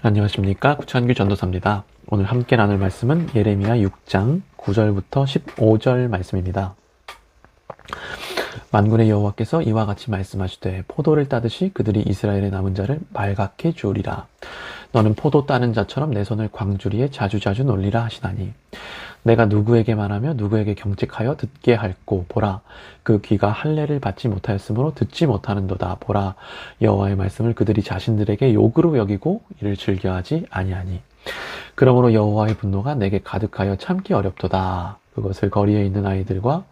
안녕하십니까. 구찬규 전도사입니다. 오늘 함께 나눌 말씀은 예레미야 6장 9절부터 15절 말씀입니다. 만군의 여호와께서 이와 같이 말씀하시되 포도를 따듯이 그들이 이스라엘의 남은 자를 말갛게 주우리라. 너는 포도 따는 자처럼 내 손을 광주리에 자주자주 놀리라 하시나니 내가 누구에게 말하며 누구에게 경책하여 듣게 할꼬 보라 그 귀가 할례를 받지 못하였으므로 듣지 못하는도다. 보라 여호와의 말씀을 그들이 자신들에게 욕으로 여기고 이를 즐겨하지 아니하니 그러므로 여호와의 분노가 내게 가득하여 참기 어렵도다. 그것을 거리에 있는 아이들과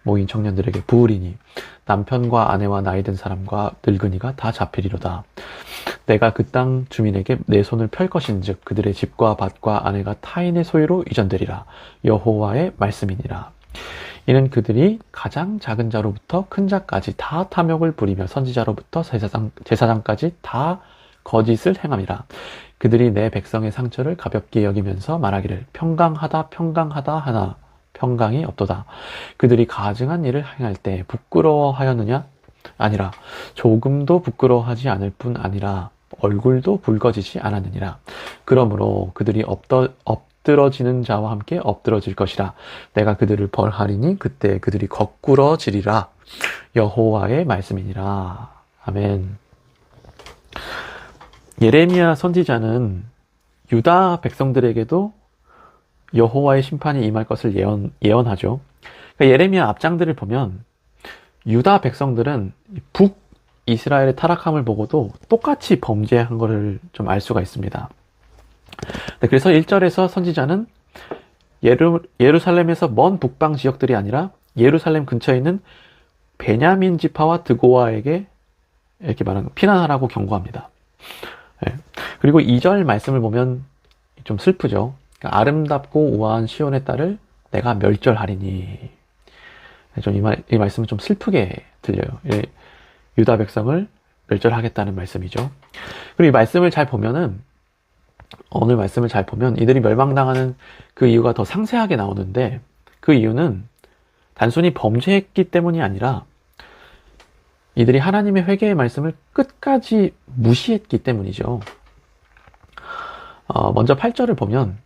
모인 청년들에게 부으리니 남편과 아내와 나이든 사람과 늙은이가 다 잡히리로다. 내가 그 땅 주민에게 내 손을 펼 것인즉 그들의 집과 밭과 아내가 타인의 소유로 이전되리라. 여호와의 말씀이니라. 이는 그들이 가장 작은 자로부터 큰 자까지 다 탐욕을 부리며 선지자로부터 제사장까지 다 거짓을 행함이라. 그들이 내 백성의 상처를 가볍게 여기면서 말하기를 평강하다 평강하다 하나 평강이 없도다. 그들이 가증한 일을 행할 때 부끄러워하였느냐? 아니라 조금도 부끄러워하지 않을 뿐 아니라 얼굴도 붉어지지 않았느니라. 그러므로 그들이 엎드러지는 자와 함께 엎드러질 것이라. 내가 그들을 벌하리니 그때 그들이 거꾸러지리라. 여호와의 말씀이니라. 아멘. 예레미야 선지자는 유다 백성들에게도 여호와의 심판이 임할 것을 예언하죠. 그러니까 예레미야 앞장들을 보면 유다 백성들은 북이스라엘의 타락함을 보고도 똑같이 범죄한 것을 좀 알 수가 있습니다. 그래서 1절에서 선지자는 예루살렘에서 먼 북방 지역들이 아니라 예루살렘 근처에 있는 베냐민 지파와 드고아에게 이렇게 말하는 피난하라고 경고합니다. 그리고 2절 말씀을 보면 좀 슬프죠. 그러니까 아름답고 우아한 시온의 딸을 내가 멸절하리니. 이 말씀은 좀 슬프게 들려요. 유다 백성을 멸절하겠다는 말씀이죠. 그리고 이 말씀을 잘 보면은, 오늘 말씀을 잘 보면 이들이 멸망당하는 그 이유가 더 상세하게 나오는데, 그 이유는 단순히 범죄했기 때문이 아니라 이들이 하나님의 회개의 말씀을 끝까지 무시했기 때문이죠. 먼저 8절을 보면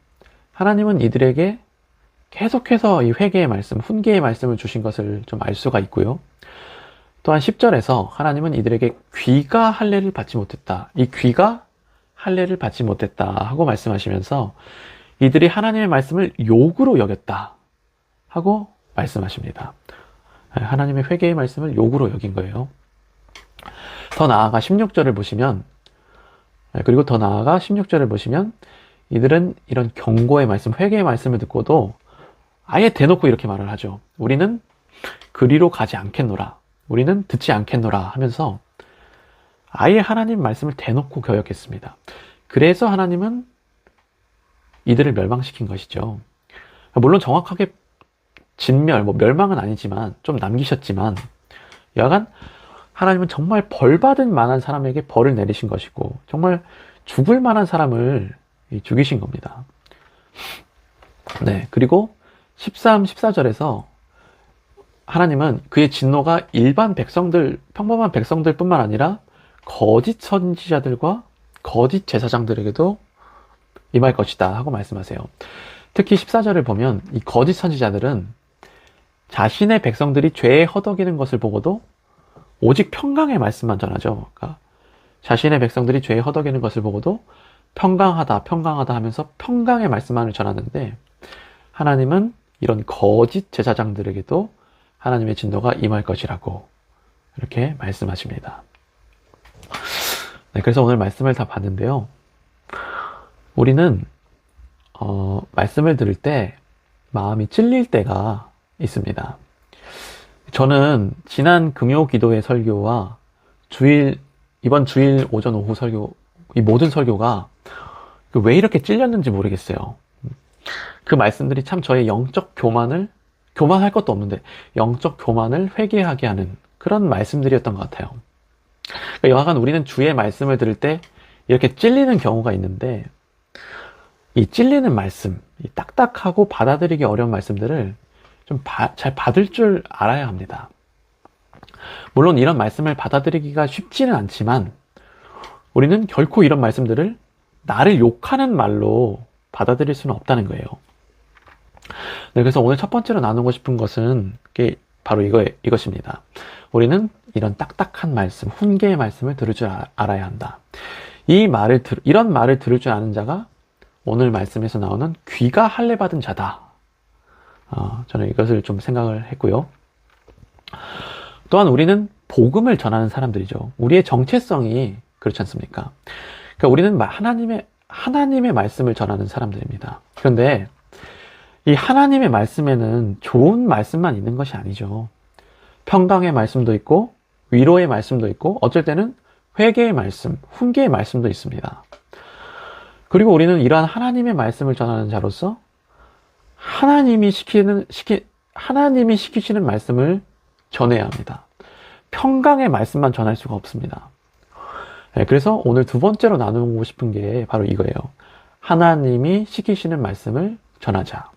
하나님은 이들에게 계속해서 이 회개의 말씀, 훈계의 말씀을 주신 것을 좀 알 수가 있고요. 또한 10절에서 하나님은 이들에게 귀가 할례를 받지 못했다. 이 귀가 할례를 받지 못했다 하고 말씀하시면서 이들이 하나님의 말씀을 욕으로 여겼다 하고 말씀하십니다. 하나님의 회개의 말씀을 욕으로 여긴 거예요. 더 나아가 16절을 보시면, 그리고 더 나아가 16절을 보시면 이들은 이런 경고의 말씀, 회개의 말씀을 듣고도 아예 대놓고 이렇게 말을 하죠. 우리는 그리로 가지 않겠노라. 우리는 듣지 않겠노라 하면서 아예 하나님 말씀을 대놓고 거역했습니다. 그래서 하나님은 이들을 멸망시킨 것이죠. 물론 정확하게 멸망은 아니지만 좀 남기셨지만 여하간 하나님은 정말 벌받을 만한 사람에게 벌을 내리신 것이고 정말 죽을 만한 사람을 죽이신 겁니다. 그리고 13, 14절에서 하나님은 그의 진노가 일반 백성들, 평범한 백성들 뿐만 아니라 거짓 선지자들과 거짓 제사장들에게도 임할 것이다 하고 말씀하세요. 특히 14절을 보면 이 거짓 선지자들은 자신의 백성들이 죄에 허덕이는 것을 보고도 오직 평강의 말씀만 전하죠. 그러니까 자신의 백성들이 죄에 허덕이는 것을 보고도 평강하다, 평강하다 하면서 평강의 말씀만을 전하는데 하나님은 이런 거짓 제사장들에게도 하나님의 진노가 임할 것이라고 이렇게 말씀하십니다. 그래서 오늘 말씀을 다 봤는데요. 우리는 말씀을 들을 때 마음이 찔릴 때가 있습니다. 저는 지난 금요 기도회 설교와 이번 주일 오전 오후 설교, 이 모든 설교가 왜 이렇게 찔렸는지 모르겠어요. 그 말씀들이 참 저의 영적 교만할 것도 없는데 영적 교만을 회개하게 하는 그런 말씀들이었던 것 같아요. 그러니까 여하간 우리는 주의 말씀을 들을 때 이렇게 찔리는 경우가 있는데 이 찔리는 말씀, 이 딱딱하고 받아들이기 어려운 말씀들을 좀 잘 받을 줄 알아야 합니다. 물론 이런 말씀을 받아들이기가 쉽지는 않지만 우리는 결코 이런 말씀들을 나를 욕하는 말로 받아들일 수는 없다는 거예요. 네, 그래서 오늘 첫 번째로 나누고 싶은 것은 바로 이것입니다. 우리는 이런 딱딱한 말씀, 훈계의 말씀을 들을 줄 알아야 한다. 이런 말을 들을 줄 아는 자가 오늘 말씀에서 나오는 귀가 할례 받은 자다. 저는 이것을 좀 생각을 했고요. 또한 우리는 복음을 전하는 사람들이죠. 우리의 정체성이 그렇지 않습니까? 그러니까 우리는 하나님의 말씀을 전하는 사람들입니다. 그런데 이 하나님의 말씀에는 좋은 말씀만 있는 것이 아니죠. 평강의 말씀도 있고 위로의 말씀도 있고 어쩔 때는 회개의 말씀, 훈계의 말씀도 있습니다. 그리고 우리는 이러한 하나님의 말씀을 전하는 자로서 하나님이 시키시는 말씀을 전해야 합니다. 평강의 말씀만 전할 수가 없습니다. 네, 그래서 오늘 두 번째로 나누고 싶은 게 바로 이거예요. 하나님이 시키시는 말씀을 전하자.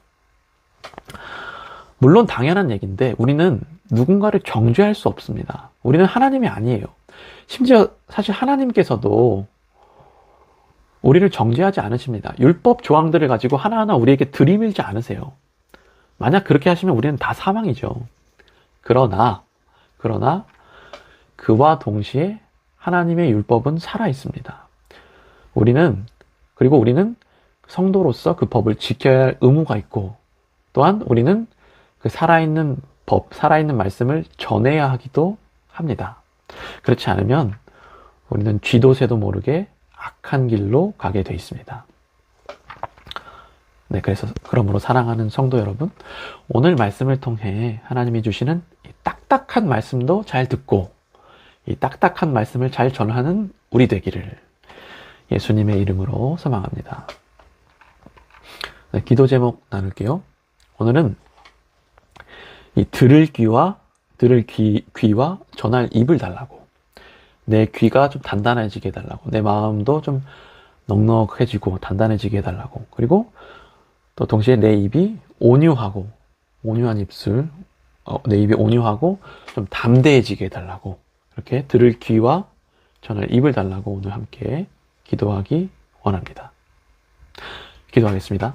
물론 당연한 얘기인데 우리는 누군가를 정죄할 수 없습니다. 우리는 하나님이 아니에요. 심지어 사실 하나님께서도 우리를 정죄하지 않으십니다. 율법 조항들을 가지고 하나하나 우리에게 들이밀지 않으세요. 만약 그렇게 하시면 우리는 다 사망이죠. 그러나 그와 동시에 하나님의 율법은 살아 있습니다. 그리고 우리는 성도로서 그 법을 지켜야 할 의무가 있고 또한 우리는 그 살아있는 법, 살아있는 말씀을 전해야 하기도 합니다. 그렇지 않으면 우리는 쥐도 새도 모르게 악한 길로 가게 돼 있습니다. 네, 그러므로 사랑하는 성도 여러분, 오늘 말씀을 통해 하나님이 주시는 이 딱딱한 말씀도 잘 듣고 이 딱딱한 말씀을 잘 전하는 우리 되기를 예수님의 이름으로 소망합니다. 네, 기도 제목 나눌게요. 오늘은 이 들을 귀와 전할 입을 달라고. 내 귀가 좀 단단해지게 해달라고. 내 마음도 좀 넉넉해지고 단단해지게 해달라고. 그리고 또 동시에 내 입이 온유한 입술, 내 입이 온유하고 좀 담대해지게 해달라고. 이렇게 들을 귀와 전할 입을 달라고 오늘 함께 기도하기 원합니다. 기도하겠습니다.